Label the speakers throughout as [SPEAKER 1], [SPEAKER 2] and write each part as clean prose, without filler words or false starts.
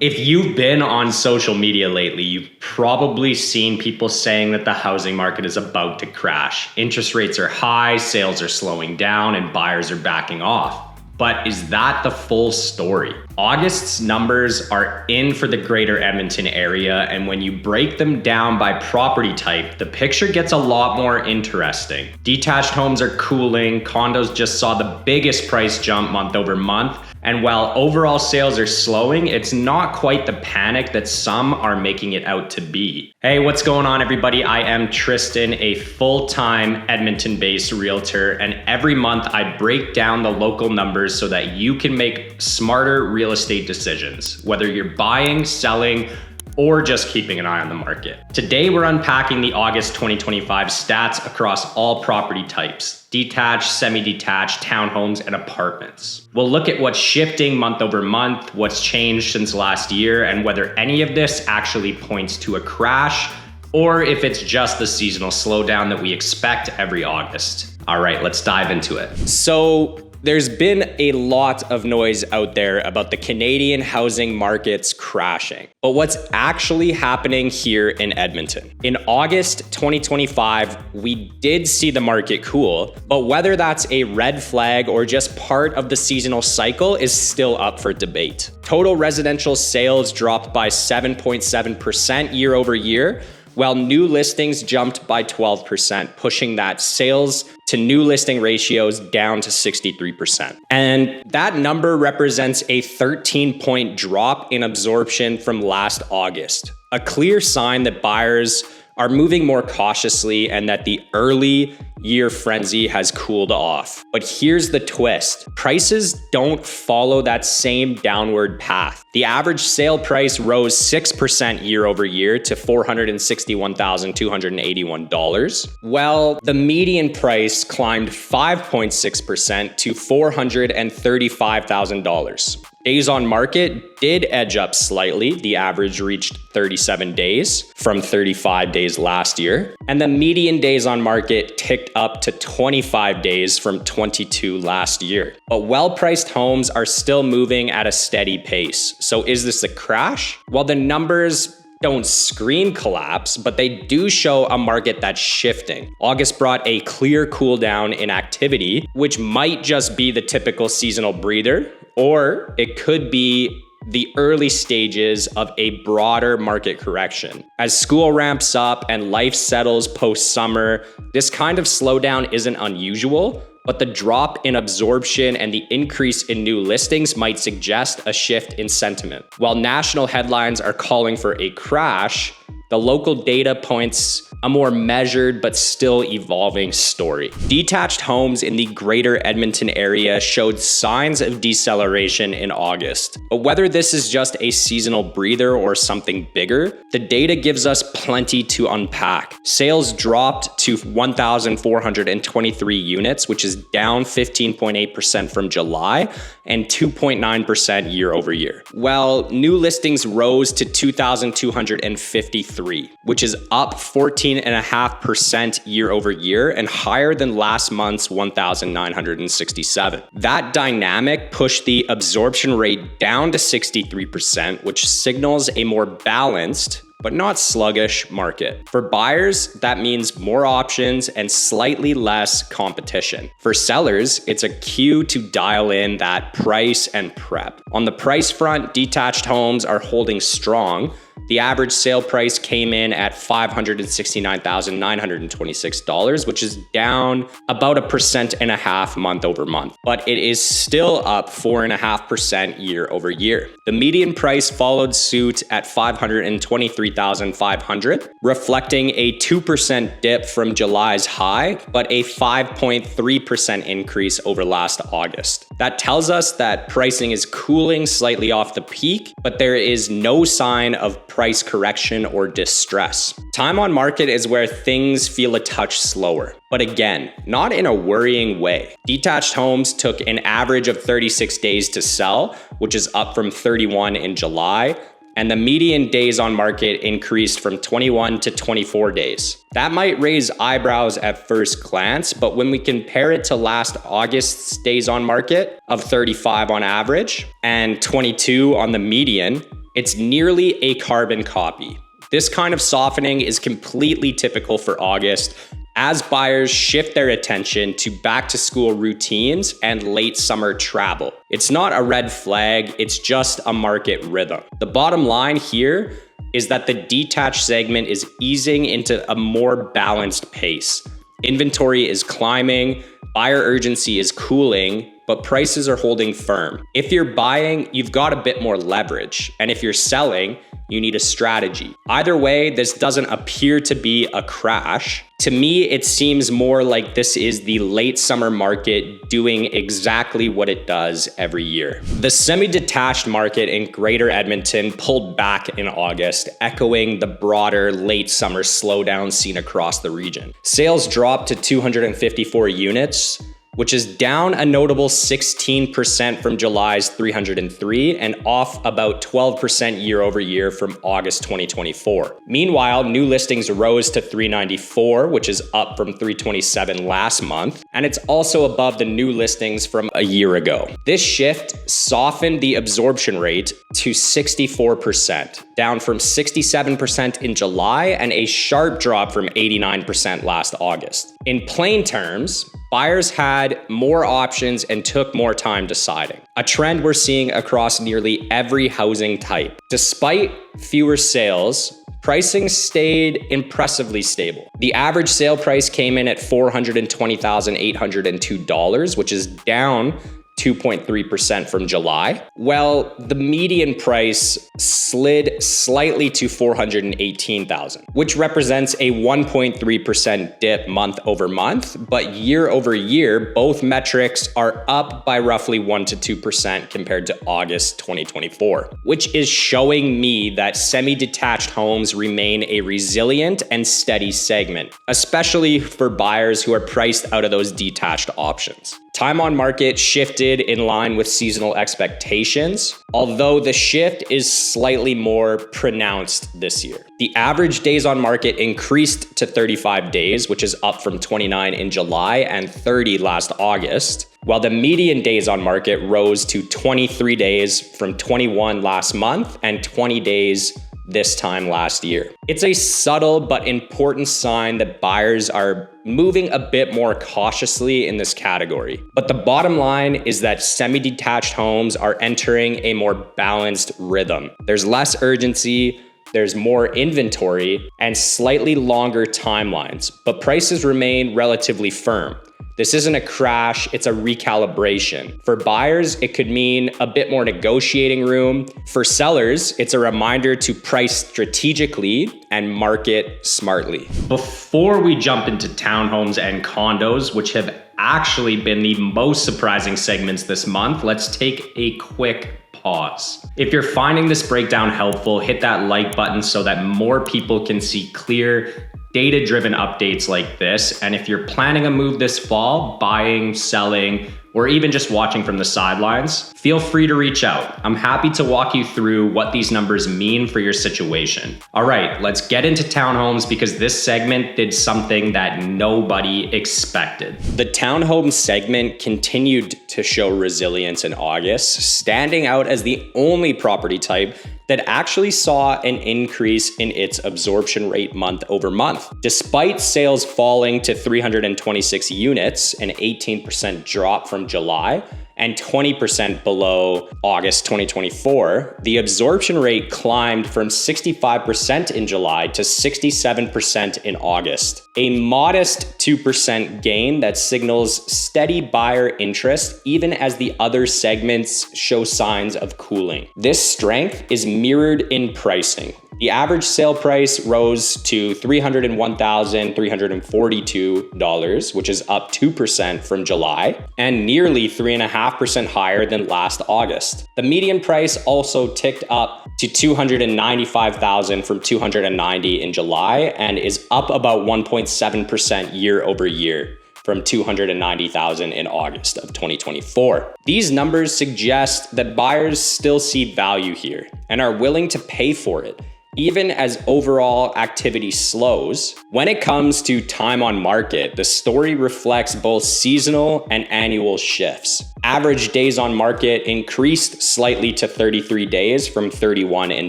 [SPEAKER 1] If you've been on social media lately, you've probably seen people saying that the housing market is about to crash. Interest rates are high, sales are slowing down, and buyers are backing off. But is that the full story? August's numbers are in for the greater Edmonton area, and when you break them down by property type, the picture gets a lot more interesting. Detached homes are cooling, condos just saw the biggest price jump month over month, and while overall sales are slowing, it's not quite the panic that some are making it out to be. Hey, what's going on, everybody? I am Tristan, a full-time Edmonton-based realtor, and every month I break down the local numbers so that you can make smarter real estate decisions, whether you're buying, selling, or just keeping an eye on the market. Today, we're unpacking the August 2025 stats across all property types: detached, semi-detached, townhomes, and apartments. We'll look at what's shifting month over month, what's changed since last year, and whether any of this actually points to a crash, or if it's just the seasonal slowdown that we expect every August. All right, let's dive into it. So, there's been a lot of noise out there about the Canadian housing markets crashing. But what's actually happening here in Edmonton? In August 2025, we did see the market cool, but whether that's a red flag or just part of the seasonal cycle is still up for debate. Total residential sales dropped by 7.7% year over year, while new listings jumped by 12%, pushing that sales to new listing ratios down to 63%. And that number represents a 13-point drop in absorption from last August, a clear sign that buyers are moving more cautiously and that the early year frenzy has cooled off. But here's the twist. Prices don't follow that same downward path. The average sale price rose 6% year over year to $461,281. Well, the median price climbed 5.6% to $435,000. Days on market did edge up slightly. The average reached 37 days from 35 days last year. And the median days on market ticked up to 25 days from 22 last year. But well-priced homes are still moving at a steady pace. So is this a crash? Well, the numbers don't scream collapse, but they do show a market that's shifting. August brought a clear cool down in activity, which might just be the typical seasonal breather, or it could be the early stages of a broader market correction. As school ramps up and life settles post-summer, this kind of slowdown isn't unusual, but the drop in absorption and the increase in new listings might suggest a shift in sentiment. While national headlines are calling for a crash, the local data points a more measured but still evolving story. Detached homes in the greater Edmonton area showed signs of deceleration in August. But whether this is just a seasonal breather or something bigger, the data gives us plenty to unpack. Sales dropped to 1,423 units, which is down 15.8% from July and 2.9% year over year. While new listings rose to 2,253, which is up 14.5% year over year and higher than last month's 1,967. That dynamic pushed the absorption rate down to 63%, which signals a more balanced but not sluggish market. For buyers, that means more options and slightly less competition. For sellers, it's a cue to dial in that price and prep. On the price front, detached homes are holding strong. The average sale price came in at $569,926, which is down about 1.5% month over month, but it is still up 4.5% year over year. The median price followed suit at $523,500, reflecting a 2% dip from July's high, but a 5.3% increase over last August. That tells us that pricing is cooling slightly off the peak, but there is no sign of price correction or distress. Time on market is where things feel a touch slower, but again, not in a worrying way. Detached homes took an average of 36 days to sell, which is up from 31 in July, and the median days on market increased from 21 to 24 days. That might raise eyebrows at first glance, but when we compare it to last August's days on market of 35 on average and 22 on the median, It's nearly a carbon copy. This kind of softening is completely typical for August as buyers shift their attention to back-to-school routines and late summer travel. It's not a red flag, it's just a market rhythm. The bottom line here is that the detached segment is easing into a more balanced pace. Inventory is climbing, buyer urgency is cooling, but prices are holding firm. If you're buying, you've got a bit more leverage, and if you're selling, you need a strategy. Either way, this doesn't appear to be a crash. To me, it seems more like this is the late summer market doing exactly what it does every year. The semi-detached market in Greater Edmonton pulled back in August, echoing the broader late summer slowdown seen across the region. Sales dropped to 254 units, which is down a notable 16% from July's 303 and off about 12% year over year from August 2024. Meanwhile, new listings rose to 394, which is up from 327 last month, and it's also above the new listings from a year ago. This shift softened the absorption rate to 64%, down from 67% in July and a sharp drop from 89% last August. In plain terms, buyers had more options and took more time deciding, a trend we're seeing across nearly every housing type. Despite fewer sales, pricing stayed impressively stable. The average sale price came in at $420,802, which is down 2.3% from July. Well, the median price slid slightly to $418,000, which represents a 1.3% dip month over month, but year over year, both metrics are up by roughly 1 to 2% compared to August 2024, which is showing me that semi-detached homes remain a resilient and steady segment, especially for buyers who are priced out of those detached options. Time on market shifted in line with seasonal expectations, although the shift is slightly more pronounced this year. The average days on market increased to 35 days, which is up from 29 in July and 30 last August, while the median days on market rose to 23 days from 21 last month and 20 days this time last year. It's a subtle but important sign that buyers are moving a bit more cautiously in this category. But the bottom line is that semi-detached homes are entering a more balanced rhythm. There's less urgency, there's more inventory, and slightly longer timelines, but prices remain relatively firm. This isn't a crash, it's a recalibration. For buyers, it could mean a bit more negotiating room. For sellers, it's a reminder to price strategically and market smartly. Before we jump into townhomes and condos, which have actually been the most surprising segments this month, let's take a quick pause. If you're finding this breakdown helpful, hit that like button so that more people can see clear, data-driven updates like this. And if you're planning a move this fall, buying, selling, or even just watching from the sidelines, feel free to reach out. I'm happy to walk you through what these numbers mean for your situation. All right, let's get into townhomes because this segment did something that nobody expected. The townhome segment continued to show resilience in August, standing out as the only property type that actually saw an increase in its absorption rate month over month. Despite sales falling to 326 units, an 18% drop from July, and 20% below August 2024, the absorption rate climbed from 65% in July to 67% in August. A modest 2% gain that signals steady buyer interest even as the other segments show signs of cooling. This strength is mirrored in pricing. The average sale price rose to $301,342, which is up 2% from July and nearly 3.5% higher than last August. The median price also ticked up to $295,000 from $290 in July and is up about 1.7% year over year from $290,000 in August of 2024. These numbers suggest that buyers still see value here and are willing to pay for it, even as overall activity slows. When it comes to time on market, the story reflects both seasonal and annual shifts. Average days on market increased slightly to 33 days from 31 in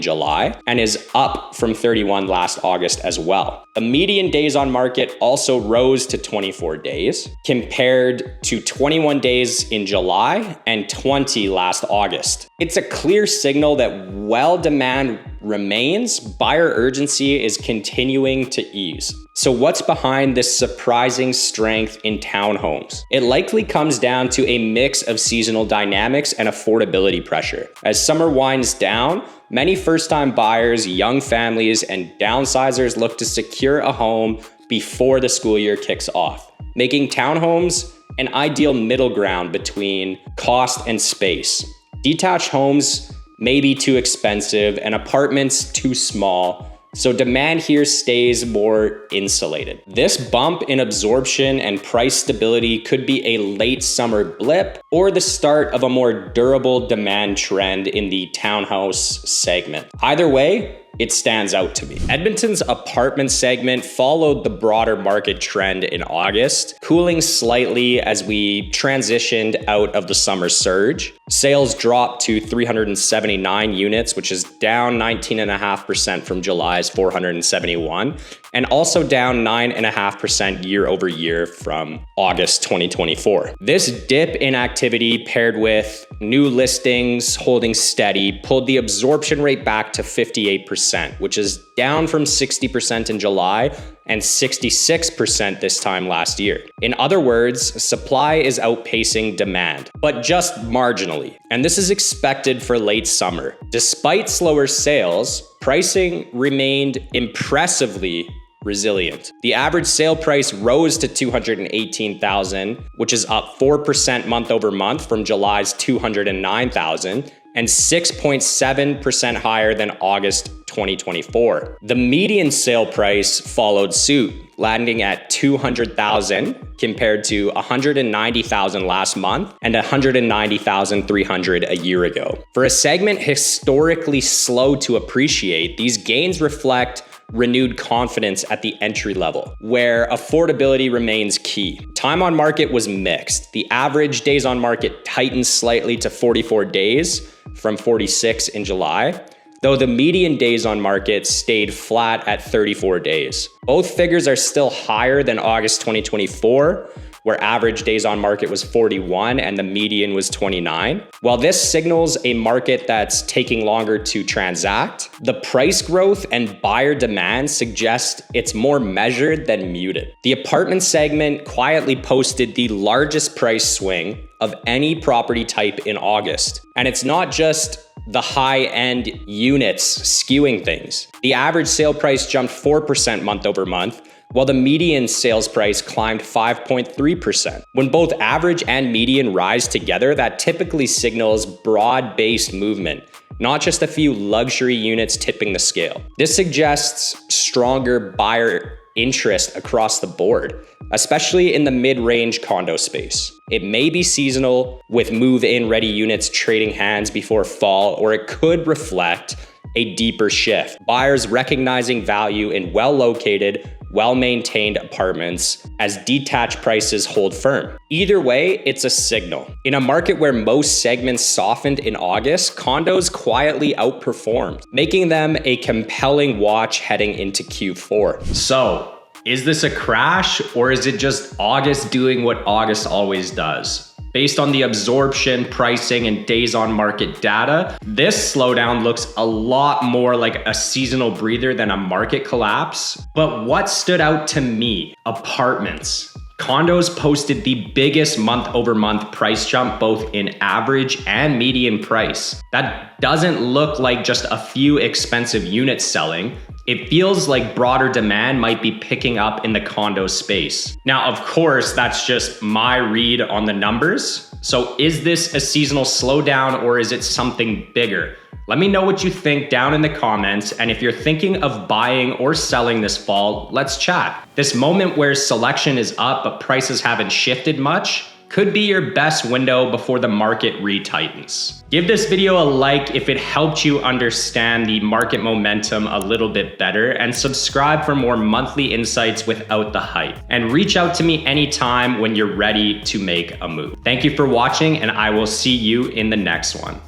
[SPEAKER 1] July and is up from 31 last August as well. The median days on market also rose to 24 days compared to 21 days in July and 20 last August. It's a clear signal that while demand remains, buyer urgency is continuing to ease. So what's behind this surprising strength in townhomes? It likely comes down to a mix of seasonal dynamics and affordability pressure. As summer winds down, many first-time buyers, young families, and downsizers look to secure a home before the school year kicks off, making townhomes an ideal middle ground between cost and space. Detached homes may be too expensive and apartments too small, so demand here stays more insulated. This bump in absorption and price stability could be a late summer blip or the start of a more durable demand trend in the townhouse segment. Either way, it stands out to me. Edmonton's apartment segment followed the broader market trend in August, cooling slightly as we transitioned out of the summer surge. Sales dropped to 379 units, which is down 19.5% from July's 471, and also down 9.5% year over year from August 2024. This dip in activity paired with new listings holding steady pulled the absorption rate back to 58%, which is down from 60% in July and 66% this time last year. In other words, supply is outpacing demand, but just marginally. And this is expected for late summer. Despite slower sales, pricing remained impressively resilient. The average sale price rose to $218,000, which is up 4% month over month from July's $209,000 and 6.7% higher than August 2024. The median sale price followed suit, landing at $200,000 compared to $190,000 last month and $190,300 a year ago. For a segment historically slow to appreciate, these gains reflect renewed confidence at the entry level, where affordability remains key. Time on market was mixed. The average days on market tightened slightly to 44 days from 46 in July, though the median days on market stayed flat at 34 days. Both figures are still higher than August 2024, where average days on market was 41 and the median was 29. While this signals a market that's taking longer to transact, the price growth and buyer demand suggest it's more measured than muted. The apartment segment quietly posted the largest price swing of any property type in August. And it's not just the high-end units skewing things. The average sale price jumped 4% month over month, while the median sales price climbed 5.3%. When both average and median rise together, that typically signals broad-based movement, not just a few luxury units tipping the scale. This suggests stronger buyer interest across the board, especially in the mid-range condo space. It may be seasonal, with move-in ready units trading hands before fall, or it could reflect a deeper shift. Buyers recognizing value in well-located, well-maintained apartments as detached prices hold firm. Either way, it's a signal. In a market where most segments softened in August, condos quietly outperformed, making them a compelling watch heading into Q4. So, is this a crash, or is it just August doing what August always does? Based on the absorption, pricing, and days on market data, this slowdown looks a lot more like a seasonal breather than a market collapse. But what stood out to me? Apartments. Condos posted the biggest month-over-month price jump both in average and median price. That doesn't look like just a few expensive units selling. It feels like broader demand might be picking up in the condo space. Now, of course, that's just my read on the numbers. So is this a seasonal slowdown or is it something bigger? Let me know what you think down in the comments, and if you're thinking of buying or selling this fall, let's chat. This moment where selection is up but prices haven't shifted much, could be your best window before the market retightens. Give this video a like if it helped you understand the market momentum a little bit better, and subscribe for more monthly insights without the hype. And reach out to me anytime when you're ready to make a move. Thank you for watching, and I will see you in the next one.